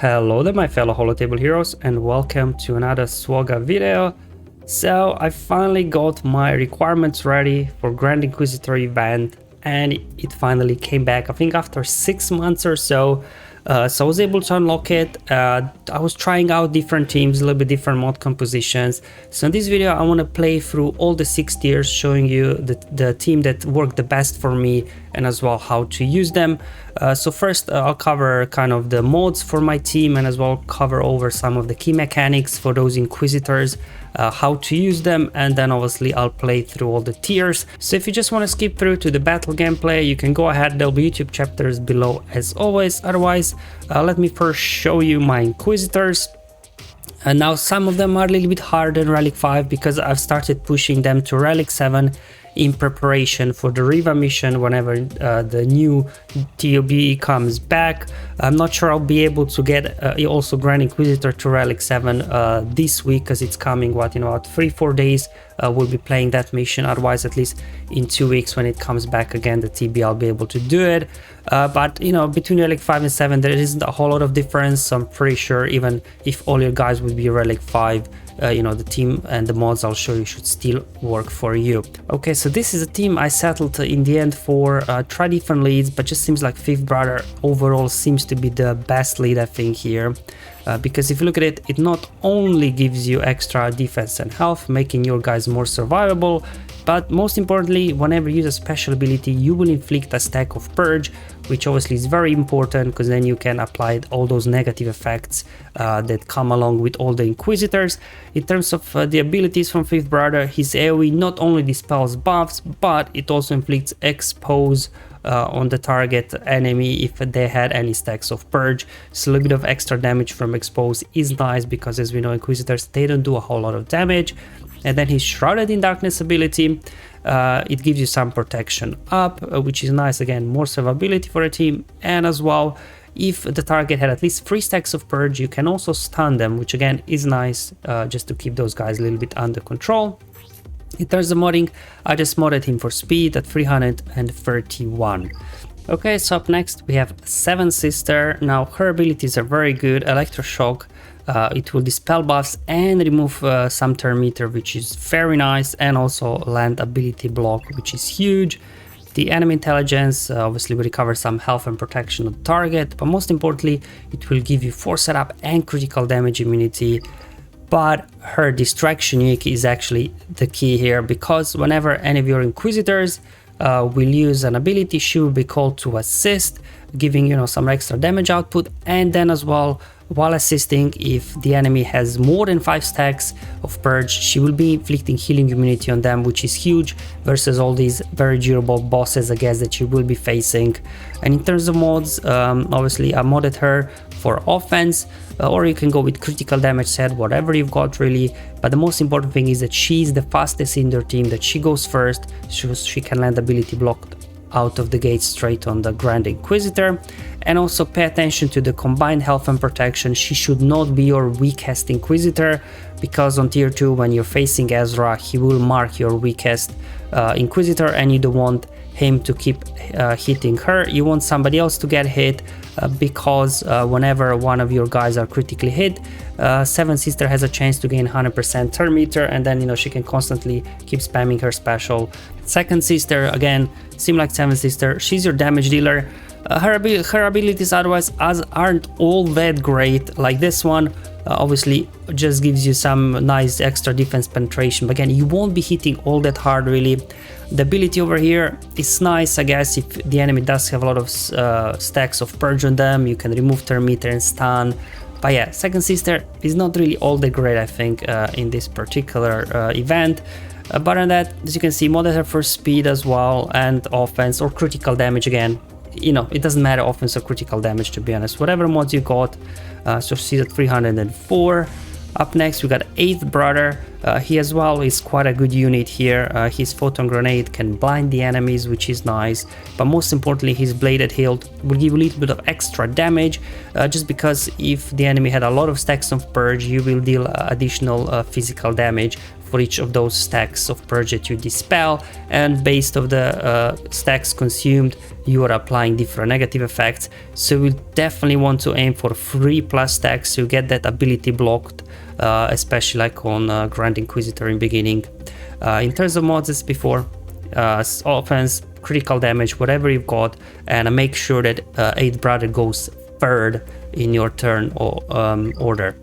Hello there my fellow holotable heroes and welcome to another SWGOH video. So I finally got my requirements ready for Grand Inquisitor event and it finally came back, I think after 6 months or so. So I was able to unlock it. I was trying out different teams, a little bit different mod compositions. So in this video I want to play through all the 6 tiers, showing you the team that worked the best for me and as well how to use them. So first I'll cover kind of the mods for my team and as well cover over some of the key mechanics for those Inquisitors, how to use them, and then obviously I'll play through all the tiers. So if you just want to skip through to the battle gameplay, you can go ahead, there'll be YouTube chapters below as always. Otherwise, let me first show you my Inquisitors. And now some of them are a little bit harder than Relic 5 because I've started pushing them to Relic 7 in preparation for the Riva mission whenever the new TOB comes back. I'm not sure I'll be able to get also Grand Inquisitor to Relic 7 this week because it's coming, what, in about 3-4 days. We'll be playing that mission. Otherwise, at least in 2 weeks when it comes back again, the TB, I'll be able to do it. But you know, between Relic 5 and 7 there isn't a whole lot of difference, so I'm pretty sure even if all your guys would be Relic 5, you know, the team and the mods I'll show you should still work for you. Okay, so this is a team I settled in the end for. Try different leads, but just seems like Fifth Brother overall seems to be the best lead I think here. Because if you look at it, it not only gives you extra defense and health, making your guys more survivable, but most importantly, whenever you use a special ability, you will inflict a stack of purge, which obviously is very important because then you can apply all those negative effects that come along with all the Inquisitors. In terms of the abilities from Fifth Brother, his AoE not only dispels buffs, but it also inflicts expose on the target enemy if they had any stacks of purge. So a little bit of extra damage from expose is nice because, as we know, Inquisitors, they don't do a whole lot of damage. And then his Shrouded in Darkness ability, it gives you some protection up, which is nice. Again, more survivability for a team. And as well, if the target had at least 3 stacks of purge, you can also stun them, which again is nice, just to keep those guys a little bit under control. In terms of modding, I just modded him for speed at 331. Okay, so up next we have Seven Sister. Now her abilities are very good. Electroshock, it will dispel buffs and remove some turn meter, which is very nice, and also land ability block, which is huge. The enemy intelligence obviously will recover some health and protection on the target, but most importantly it will give you force setup and critical damage immunity. But her distraction unique is actually the key here, because whenever any of your Inquisitors will use an ability, she will be called to assist, giving, you know, some extra damage output. And then as well, while assisting, if the enemy has more than 5 stacks of purge, she will be inflicting healing immunity on them, which is huge versus all these very durable bosses, I guess, that you will be facing. And in terms of mods, obviously I modded her for offense, or you can go with critical damage set, whatever you've got really. But the most important thing is that she's the fastest in their team, that she goes first, so she can land ability blocked out of the gate straight on the Grand Inquisitor. And also pay attention to the combined health and protection. She should not be your weakest Inquisitor, because on tier 2 when you're facing Ezra, he will mark your weakest Inquisitor and you don't want him to keep hitting her. You want somebody else to get hit, because whenever one of your guys are critically hit, Seven Sister has a chance to gain 100% turn meter, and then, you know, she can constantly keep spamming her special. Second Sister, again, same like Seven Sister, she's your damage dealer. Her abilities otherwise aren't all that great. Like this one obviously just gives you some nice extra defense penetration, but again, you won't be hitting all that hard really. The ability over here is nice, I guess, if the enemy does have a lot of stacks of purge on them, you can remove turn meter and stun. But yeah, Second Sister is not really all that great, I think, in this particular event. But on that, as you can see, modded her for speed as well, and offense or critical damage. Again, you know, it doesn't matter offense or critical damage, to be honest, whatever mods you got. So she's at 304. Up next we got Eighth Brother. He as well is quite a good unit here. His photon grenade can blind the enemies, which is nice, but most importantly his bladed hilt will give you a little bit of extra damage, just because if the enemy had a lot of stacks of purge, you will deal additional physical damage for each of those stacks of purge that you dispel, and based of the stacks consumed, you are applying different negative effects. So we definitely want to aim for 3+ stacks to get that ability blocked, especially like on Grand Inquisitor in beginning. In terms of mods as before, offense, critical damage, whatever you've got, and make sure that 8th Brother goes third in your turn or order.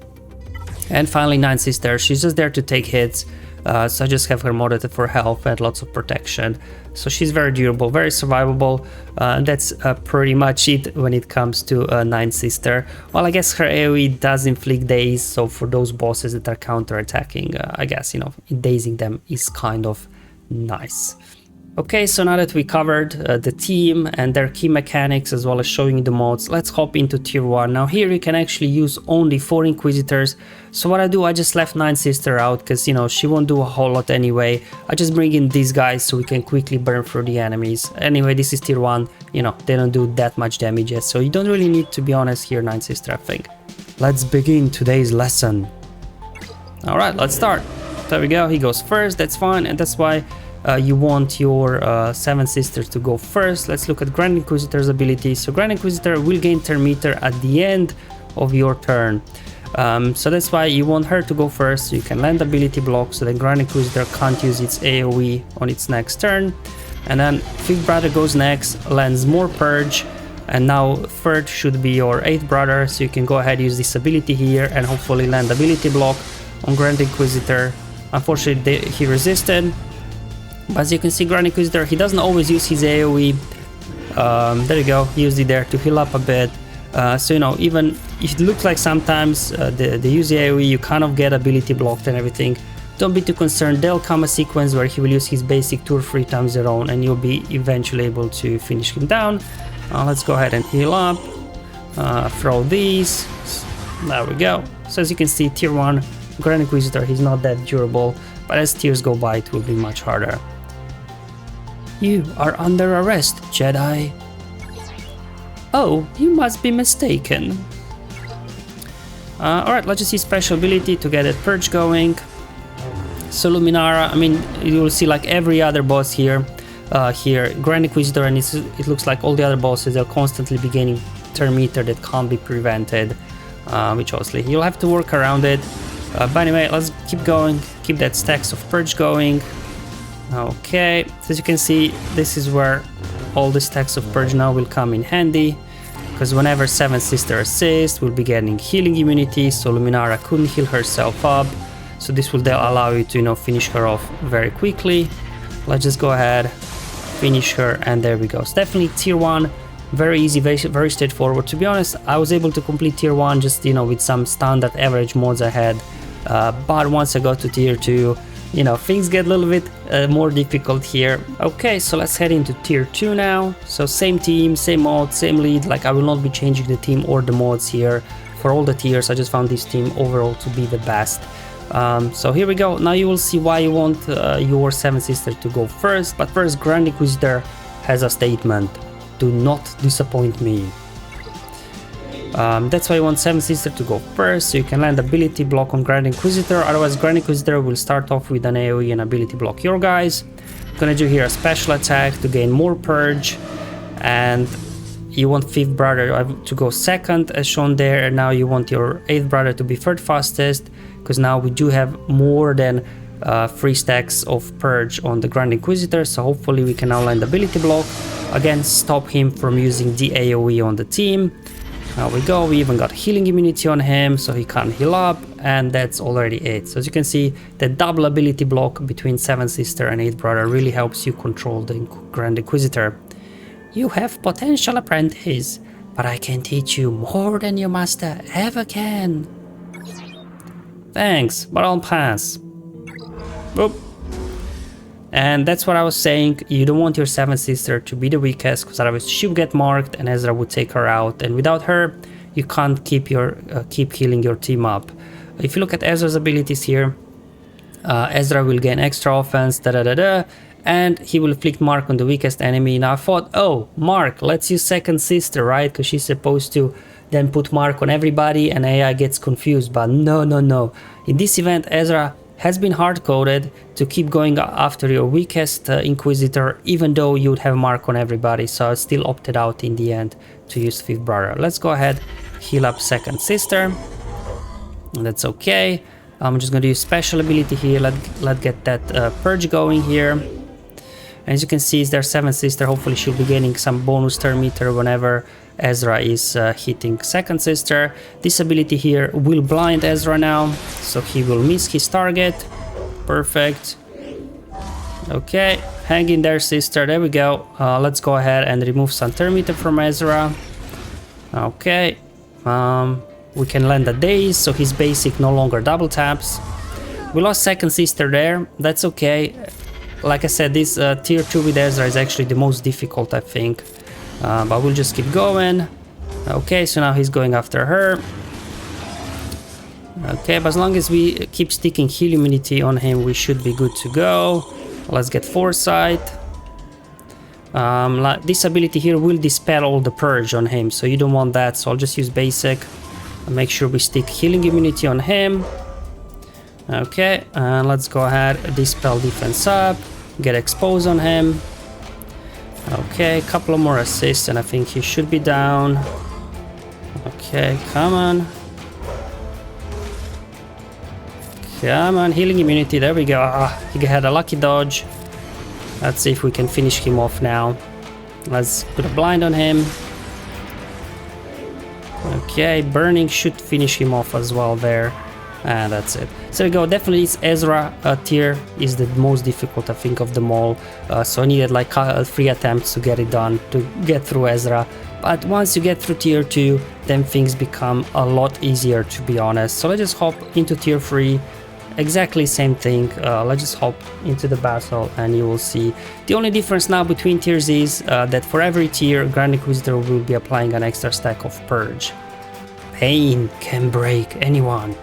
And finally 9th Sister, she's just there to take hits, so I just have her modded for health and lots of protection. So she's very durable, very survivable, and that's pretty much it when it comes to 9th Sister. Well, I guess her AoE does inflict daze, so for those bosses that are counter-attacking, I guess, you know, dazing them is kind of nice. Okay, so now that we covered the team and their key mechanics as well as showing you the mods, let's hop into tier 1. Now here you can actually use only 4 Inquisitors. So what I do, I just left 9th Sister out because, you know, she won't do a whole lot anyway. I just bring in these guys so we can quickly burn through the enemies. Anyway, this is tier 1, you know, they don't do that much damage yet, so you don't really need to be honest here, 9th Sister, I think. Let's begin today's lesson. Alright, let's start. There we go, he goes first, that's fine, and that's why you want your 7th Sister to go first. Let's look at Grand Inquisitor's ability. So Grand Inquisitor will gain turn meter at the end of your turn. So that's why you want her to go first, so you can land ability block, so then Grand Inquisitor can't use its AoE on its next turn. And then 5th Brother goes next, lands more purge, and now 3rd should be your 8th Brother, so you can go ahead, use this ability here and hopefully land ability block on Grand Inquisitor. Unfortunately he resisted. But as you can see, Grand Inquisitor, he doesn't always use his AoE. There you go, he used it there to heal up a bit. So, you know, even if it looks like sometimes they use the AoE, you kind of get ability blocked and everything. Don't be too concerned, there'll come a sequence where he will use his basic 2 or 3 times their own and you'll be eventually able to finish him down. Let's go ahead and heal up. Throw these. There we go. So as you can see, tier 1, Grand Inquisitor, he's not that durable, but as tiers go by, it will be much harder. You are under arrest, Jedi. Oh, you must be mistaken. Alright, let's just use special ability to get that purge going. So Luminara, I mean, you will see like every other boss here, Grand Inquisitor, and it looks like all the other bosses, they'll constantly be gaining turn meter that can't be prevented, which obviously you'll have to work around it. But anyway, let's keep going, keep that stacks of purge going. Okay, so as you can see, this is where all the stacks of purge now will come in handy, because whenever 7th Sister assists, we'll be getting healing immunity, so Luminara couldn't heal herself up, so this will allow you to, you know, finish her off very quickly. Let's just go ahead, finish her, and there we go. It's definitely tier 1, very easy, very straightforward. To be honest, I was able to complete tier 1 just, you know, with some standard average mods I had, but once I got to tier 2, you know, things get a little bit more difficult here. Okay, so let's head into tier 2 now. So same team, same mod, same lead. Like, I will not be changing the team or the mods here for all the tiers. I just found this team overall to be the best. So here we go. Now you will see why you want your 7th Sister to go first. But first, Grand Inquisitor has a statement: do not disappoint me. That's why you want 7th Sister to go first, so you can land ability block on Grand Inquisitor. Otherwise, Grand Inquisitor will start off with an AoE and ability block your guys. Gonna do here a special attack to gain more purge, and you want 5th Brother to go second as shown there, and now you want your 8th Brother to be 3rd fastest, because now we do have more than 3 stacks of purge on the Grand Inquisitor, so hopefully we can now land ability block. Again, stop him from using the AoE on the team. Now we go, we even got healing immunity on him, so he can't heal up, and that's already it. So as you can see, the double ability block between 7th Sister and 8th Brother really helps you control the Grand Inquisitor. You have potential, apprentice, but I can teach you more than your master ever can. Thanks, but I'll pass. Boop. And that's what I was saying, you don't want your 7th Sister to be the weakest, because otherwise she would get marked and Ezra would take her out, and without her you can't keep healing your team up. If you look at Ezra's abilities here, Ezra will gain extra offense, and he will inflict mark on the weakest enemy. Now I thought, oh, mark, let's use 2nd Sister, right, because she's supposed to then put mark on everybody and AI gets confused, but no. In this event, Ezra has been hard-coded to keep going after your weakest Inquisitor, even though you'd have mark on everybody, so I still opted out in the end to use Fifth Brother. Let's go ahead, heal up Second Sister. That's okay. I'm just gonna use special ability here. Let's get that purge going here. As you can see, it's their 7th sister. Hopefully she'll be getting some bonus turn meter whenever Ezra is hitting 2nd sister. This ability here will blind Ezra now, so he will miss his target. Perfect. Okay, hang in there, sister. There we go. Let's go ahead and remove some turn meter from Ezra. Okay. We can land a daze, so his basic no longer double taps. We lost 2nd sister there. That's okay. Like I said, this tier 2 with Ezra is actually the most difficult, I think. But we'll just keep going. Okay, so now he's going after her. Okay, but as long as we keep sticking heal immunity on him, we should be good to go. Let's get Foresight. This ability here will dispel all the purge on him, so you don't want that, so I'll just use basic. Make sure we stick healing immunity on him. Okay, and let's go ahead, dispel defense up, get expose on him. Okay, a couple of more assists and I think he should be down. Okay, come on. Come on, healing immunity, there we go. He had a lucky dodge. Let's see if we can finish him off now. Let's put a blind on him. Okay, burning should finish him off as well there. And that's it. So there we go. Definitely this Ezra tier is the most difficult, I think, of them all. So I needed like 3 attempts to get it done, to get through Ezra. But once you get through tier 2, then things become a lot easier, to be honest. So let's just hop into tier 3. Exactly same thing. Let's just hop into the battle and you will see. The only difference now between tiers is that for every tier, Grand Inquisitor will be applying an extra stack of Purge. Pain can break anyone.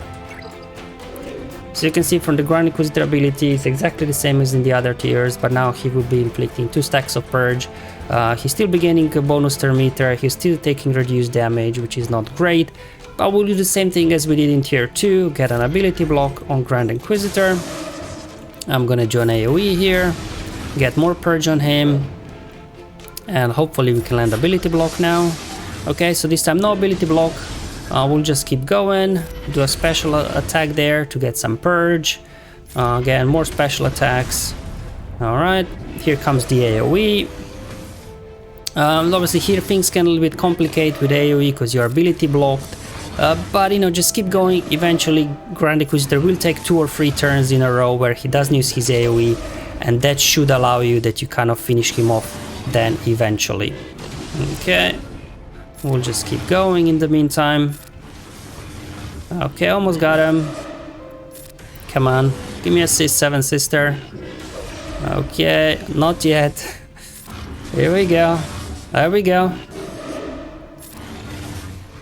So you can see from the Grand Inquisitor ability, it's exactly the same as in the other tiers, but now he will be inflicting 2 stacks of Purge. He's still beginning a bonus turn meter, he's still taking reduced damage, which is not great. But we'll do the same thing as we did in tier 2, get an ability block on Grand Inquisitor. I'm gonna do an AoE here, get more Purge on him, and hopefully we can land ability block now. Okay, so this time no ability block. We'll just keep going, do a special attack there to get some Purge. Again, more special attacks. Alright, here comes the AoE. Obviously here things can a little bit complicate with AoE because your ability blocked. But you know, just keep going. Eventually Grand Inquisitor will take 2 or 3 turns in a row where he doesn't use his AoE, and that should allow you that you kind of finish him off then eventually. Okay, we'll just keep going in the meantime. Okay, almost got him. Come on, give me a 7 sister. Okay, not yet. Here we go. There we go.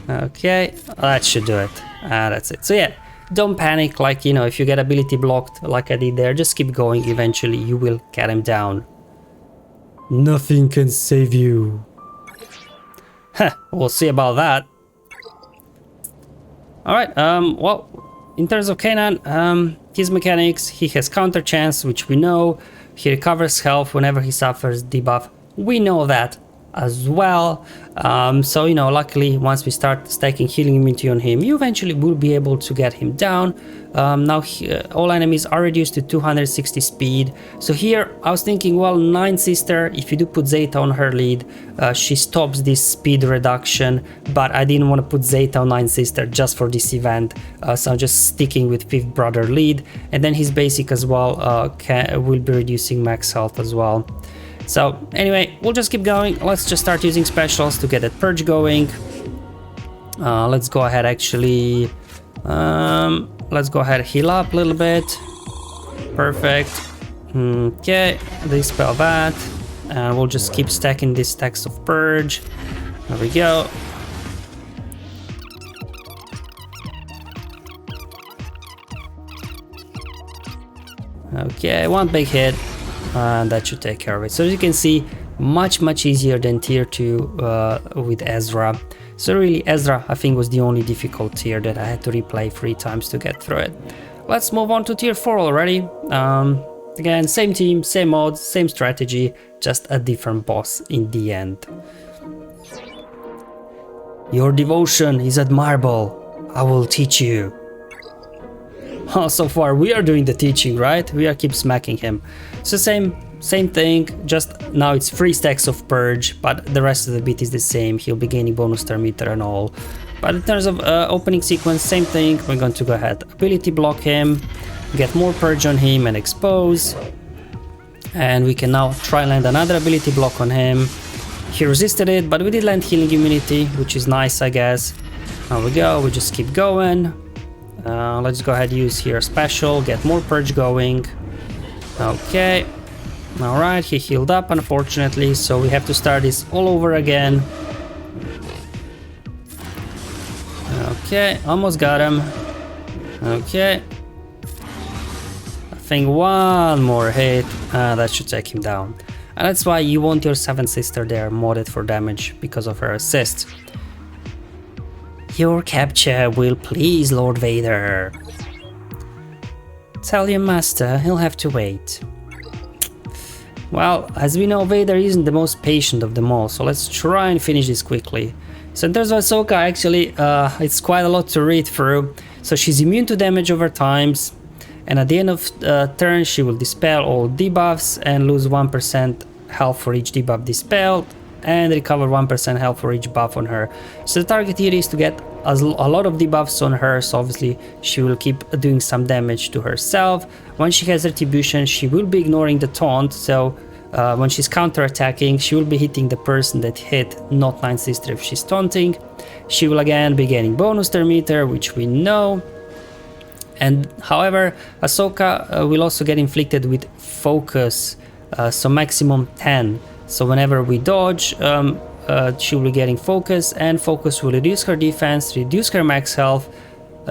Okay, that should do it. That's it. So yeah, don't panic, like, you know, if you get ability blocked like I did there, just keep going. Eventually you will get him down. Nothing can save you. Heh, we'll see about that. Alright, well, in terms of Kanan, his mechanics, he has counter chance, which we know. He recovers health whenever he suffers debuff. We know that as well. So, you know, luckily once we start stacking healing immunity on him, you eventually will be able to get him down. Now all enemies are reduced to 260 speed. So here I was thinking, well, 9 sister, if you do put Zeta on her lead, she stops this speed reduction, but I didn't want to put Zeta on 9 sister just for this event, so I'm just sticking with 5th brother lead, and then his basic as well will be reducing max health as well. So anyway, we'll just keep going. Let's just start using specials to get that purge going. Let's go ahead actually. Let's go ahead and heal up a little bit. Perfect. Okay, dispel that. And we'll just keep stacking these stacks of purge. There we go. Okay, 1 big hit. And that should take care of it. So as you can see, much easier than tier 2 with Ezra. So really Ezra, I think, was the only difficult tier that I had to replay 3 times to get through it. let's move on to tier 4 already. Again, same team, same mods, same strategy, just a different boss in the end. Your devotion is admirable. I will teach you. Oh, so far we are doing the teaching, right? We are keep smacking him. So same thing, just now it's 3 stacks of purge, but the rest of the bit is the same. He'll be gaining bonus turn meter and all. But in terms of opening sequence, same thing. We're going to go ahead, ability block him, get more purge on him and expose. And we can now try land another ability block on him. He resisted it, but we did land healing immunity, which is nice, I guess. There we go, we just keep going. Let's go ahead, use here special, get more purge going. Okay. Alright, he healed up unfortunately, so we have to start this all over again. Okay, almost got him. Okay. I think one more hit, that should take him down. And that's why you want your 7th sister there modded for damage, because of her assist. Your capture will please Lord Vader. Tell your master he'll have to wait. Well, as we know, Vader isn't the most patient of them all, so let's try and finish this quickly. So in terms of Ahsoka, actually, it's quite a lot to read through. So she's immune to damage over times, and at the end of turn she will dispel all debuffs and lose 1% health for each debuff dispelled, and recover 1% health for each buff on her. So the target here is to get a lot of debuffs on her, so obviously she will keep doing some damage to herself. When she has Retribution, she will be ignoring the taunt, so when she's counter-attacking, she will be hitting the person that hit, not 9th sister if she's taunting. She will again be getting bonus turn meter, which we know. And however, Ahsoka will also get inflicted with focus, so maximum 10. So whenever we dodge, she will be getting focus, and focus will reduce her defense, reduce her max health,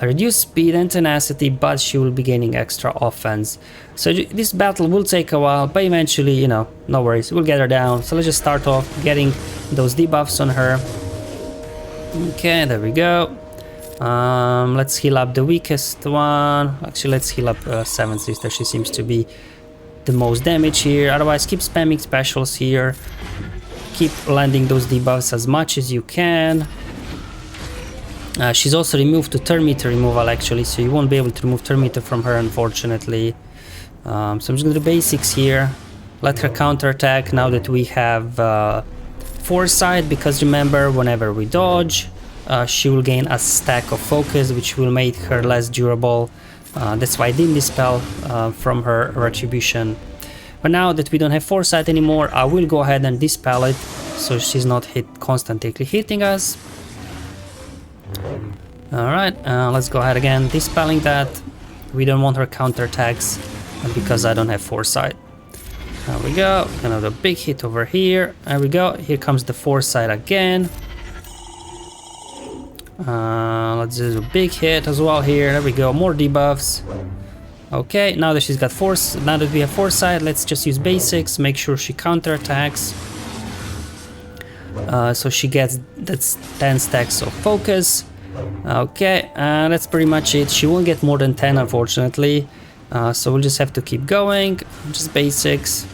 reduce speed and tenacity, but she will be gaining extra offense. So this battle will take a while, but eventually, you know, no worries, we'll get her down. So let's just start off getting those debuffs on her. Okay, there we go. Let's heal up the weakest one. Actually, let's heal up 7th sister. She seems to be the most damage here. Otherwise, keep spamming specials here. Keep landing those debuffs as much as you can. She's also removed to turn meter removal actually, so you won't be able to remove turn meter from her, unfortunately. So I'm just gonna do basics here. Let her counterattack now that we have foresight, because remember, whenever we dodge, she will gain a stack of focus, which will make her less durable. That's why I didn't dispel from her retribution. But now that we don't have foresight anymore, I will go ahead and dispel it, so she's not constantly hitting us. Alright, let's go ahead again, dispelling that. We don't want her counterattacks, because I don't have foresight. There we go, another big hit over here. There we go, here comes the foresight again. Let's do a big hit as well here. There we go, more debuffs. Okay, now that she's got now that we have foresight, let's just use basics, make sure she counterattacks. So she gets that's 10 stacks of focus. Okay, that's pretty much it. She won't get more than 10, unfortunately. So we'll just have to keep going. Just basics.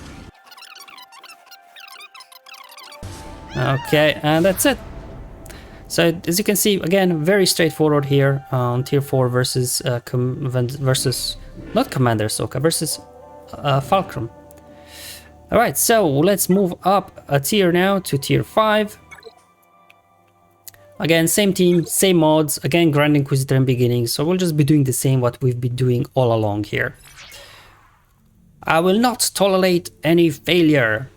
Okay, and that's it. So as you can see, again, very straightforward here on tier 4 versus not Commander Ahsoka, versus Fulcrum. Alright, so let's move up a tier now to tier 5. Again, same team, same mods, again Grand Inquisitor in beginning, so we'll just be doing the same what we've been doing all along here. I will not tolerate any failure.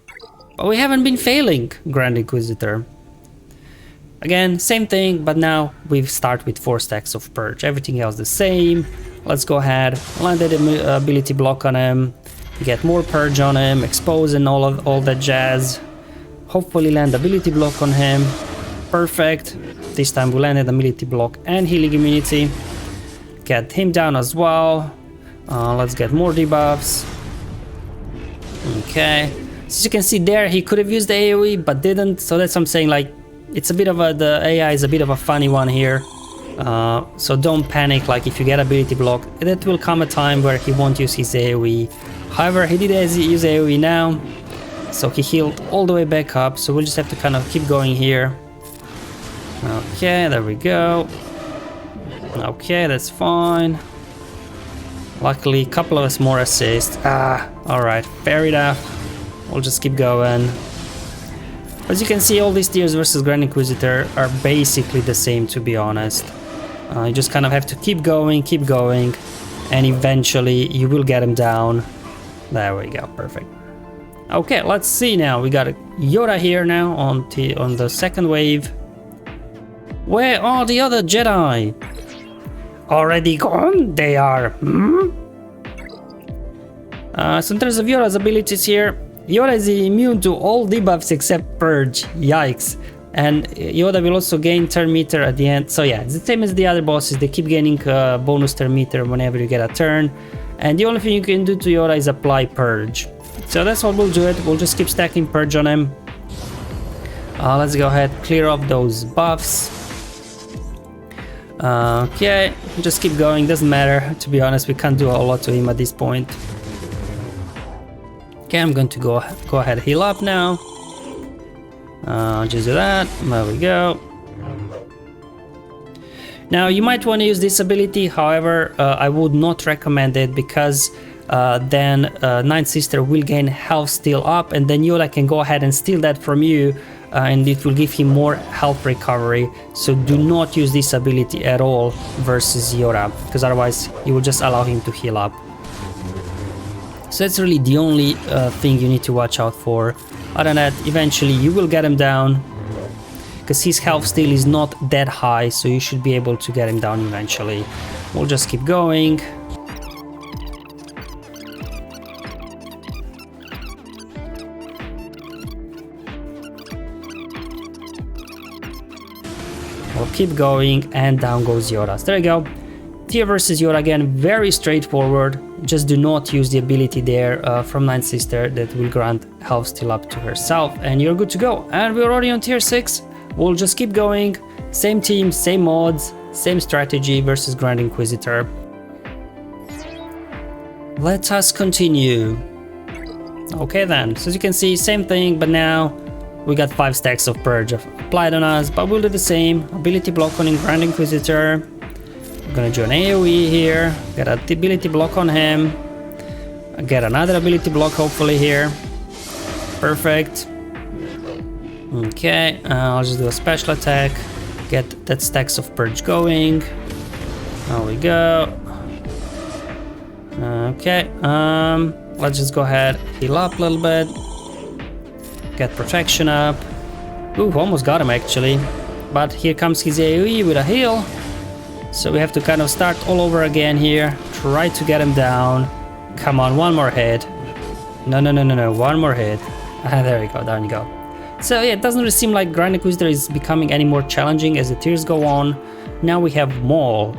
But we haven't been failing, Grand Inquisitor. Again, same thing, but now we start with 4 stacks of purge. Everything else the same. Let's go ahead, land the ability block on him, get more purge on him, expose and all that jazz. Hopefully land ability block on him. Perfect. This time we landed ability block and healing immunity. Get him down as well. Let's get more debuffs. Okay. As you can see there, he could have used the AoE but didn't, so that's what I'm saying, like, it's a bit of the AI is a bit of a funny one here. So don't panic, like if you get ability blocked, that will come a time where he won't use his AoE. However, he did use AoE now, so he healed all the way back up, so we'll just have to kind of keep going here. Okay, there we go. Okay, that's fine. Luckily, a couple of us more assists. Alright, fair enough. We'll just keep going. As you can see, all these tiers versus Grand Inquisitor are basically the same, to be honest. You just kind of have to keep going, and eventually you will get him down. There we go, perfect. Okay, let's see now. We got a Yoda here now on the second wave. Where are the other Jedi? Already gone? They are. So in terms of Yoda's abilities here, Yoda is immune to all debuffs except Purge. Yikes. And Yoda will also gain turn meter at the end. So yeah, it's the same as the other bosses. They keep gaining bonus turn meter whenever you get a turn. And the only thing you can do to Yoda is apply Purge. So that's what we'll do it. We'll just keep stacking Purge on him. Let's go ahead, clear off those buffs. Okay, just keep going. Doesn't matter. To be honest, we can't do a lot to him at this point. Okay, I'm going to go ahead, heal up now. Just do that. There we go. Now, you might want to use this ability. However, I would not recommend it, because then Ninth Sister will gain health steal up, and then Yoda can go ahead and steal that from you, and it will give him more health recovery. So do not use this ability at all versus Yoda, because otherwise you will just allow him to heal up. So that's really the only thing you need to watch out for. Other than that, eventually you will get him down, because his health steal is not that high, so you should be able to get him down eventually. We'll just keep going. We'll keep going, and down goes Yoda. So there you go. Tier versus Yoda again, very straightforward. Just do not use the ability there from Ninth Sister that will grant health steal up to herself, and you're good to go. And we're already on tier 6. We'll just keep going. Same team, same mods, same strategy versus Grand Inquisitor. Let us continue. Okay then, so as you can see, same thing, but now we got 5 stacks of Purge applied on us, but we'll do the same. Ability block on Grand Inquisitor. I'm gonna do an AoE here, get an ability block on him, get another ability block hopefully here. Perfect. Okay, I'll just do a special attack, get that stacks of Purge going. There we go. Okay, let's just go ahead, heal up a little bit, get protection up. Ooh, almost got him actually, but here comes his AoE with a heal. So we have to kind of start all over again here, try to get him down. Come on, one more hit. No, one more hit. There we go, down you go. So yeah, it doesn't really seem like Grand Inquisitor is becoming any more challenging as the tiers go on. Now we have Maul,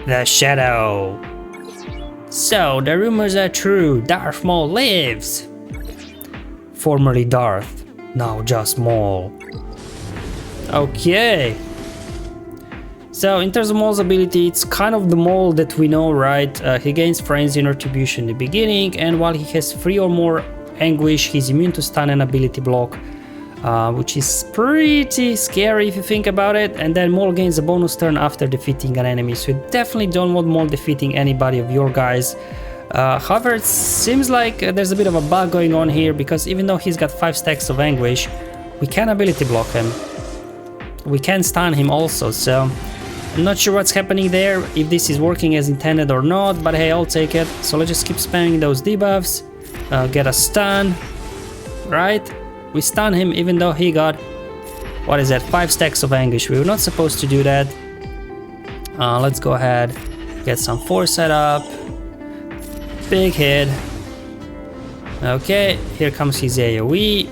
the Shadow. So the rumors are true, Darth Maul lives. Formerly Darth, now just Maul. Okay. So in terms of Maul's ability, it's kind of the Maul that we know, right? He gains frenzy and retribution in the beginning, and while he has 3 or more anguish, he's immune to stun and ability block, which is pretty scary if you think about it. And then Maul gains a bonus turn after defeating an enemy, so you definitely don't want Maul defeating anybody of your guys. However, it seems like there's a bit of a bug going on here, because even though he's got 5 stacks of anguish, we can ability block him. We can stun him also, so I'm not sure what's happening there, if this is working as intended or not, but hey, I'll take it. So let's just keep spamming those debuffs, get a stun, right? We stun him even though he got, what is that, 5 stacks of anguish. We were not supposed to do that. Let's go ahead, get some force set up, big hit. Okay, here comes his AoE.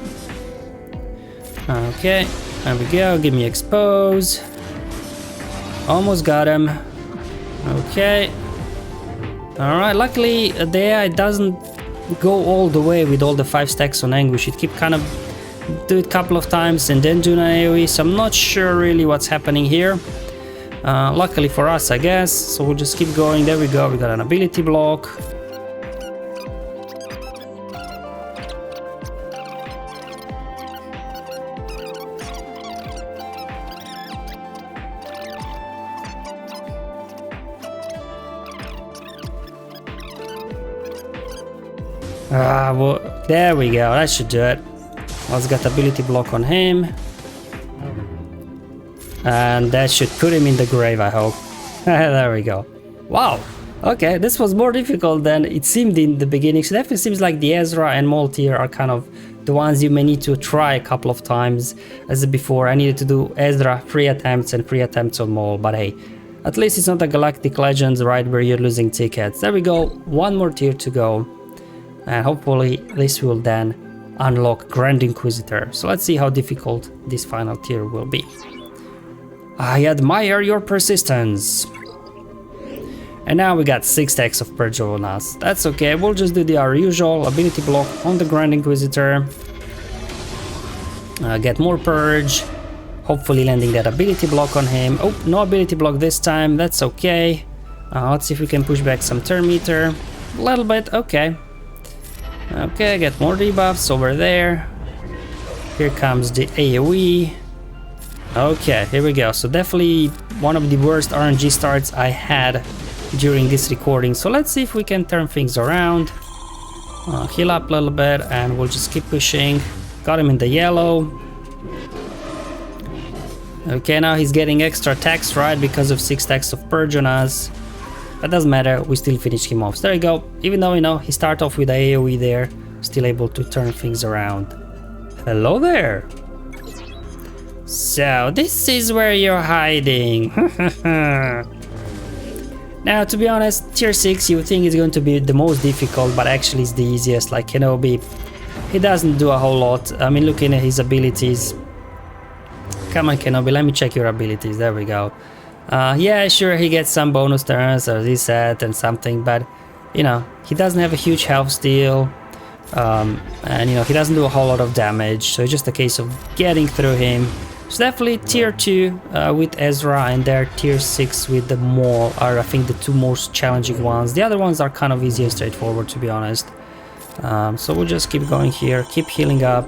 Okay, there we go, give me expose. Almost got him. Okay. Alright, luckily the AI doesn't go all the way with all the 5 stacks on anguish. It keep kind of do it a couple of times and then do an AoE, so I'm not sure really what's happening here. Luckily for us, I guess. So we'll just keep going. There we go. We got an ability block. Well, there we go. That should do it. Let's get ability block on him. And that should put him in the grave, I hope. There we go. Wow. Okay, this was more difficult than it seemed in the beginning. So definitely seems like the Ezra and Maul tier are kind of the ones you may need to try a couple of times. As before, I needed to do Ezra 3 attempts and 3 attempts on Maul. But hey, at least it's not a Galactic Legends, right, where you're losing tickets. There we go. One more tier to go. And hopefully this will then unlock Grand Inquisitor. So let's see how difficult this final tier will be. I admire your persistence. And now we got 6 stacks of Purge on us. That's okay, we'll just do our usual ability block on the Grand Inquisitor. Get more Purge. Hopefully landing that ability block on him. Oh, no ability block this time, that's okay. Let's see if we can push back some turn meter. A little bit, okay. Okay, get more debuffs over there. Here comes the AoE. Okay, here we go. So definitely one of the worst RNG starts I had during this recording. So let's see if we can turn things around. Heal up a little bit and we'll just keep pushing. Got him in the yellow. Okay, now he's getting extra attacks, right, because of 6 stacks of Purge on us. That doesn't matter, we still finish him off. So there you go. Even though, you know, he started off with the AoE there, still able to turn things around. Hello there. So, this is where you're hiding. Now, to be honest, tier 6 you would think is going to be the most difficult, but actually it's the easiest. Like Kenobi, he doesn't do a whole lot. I mean, looking at his abilities. Come on, Kenobi, let me check your abilities. There we go. Yeah, sure, he gets some bonus turns or reset and something, but you know, he doesn't have a huge health steal, and you know, he doesn't do a whole lot of damage, so it's just a case of getting through him. So definitely tier 2 with Ezra, and there tier 6 with the Maul are, I think, the 2 most challenging ones. The other ones are kind of easy and straightforward, to be honest. So we'll just keep going here, keep healing up.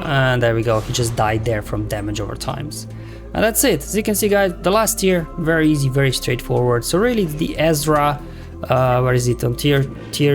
And there we go, he just died there from damage over times. And that's it. As you can see, guys, the last tier, very easy, very straightforward. So really it's the Ezra, where is it, on tier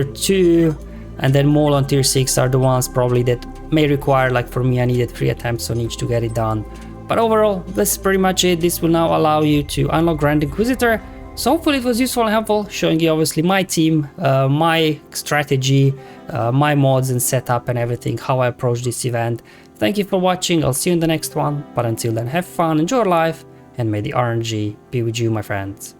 2, and then Maul on tier 6 are the ones probably that may require, like for me, I needed 3 attempts on each to get it done. But overall, this is pretty much it. This will now allow you to unlock Grand Inquisitor. So hopefully it was useful and helpful, showing you obviously my team, my strategy, my mods and setup and everything, how I approach this event. Thank you for watching, I'll see you in the next one, but until then, have fun, enjoy life, and may the RNG be with you, my friends.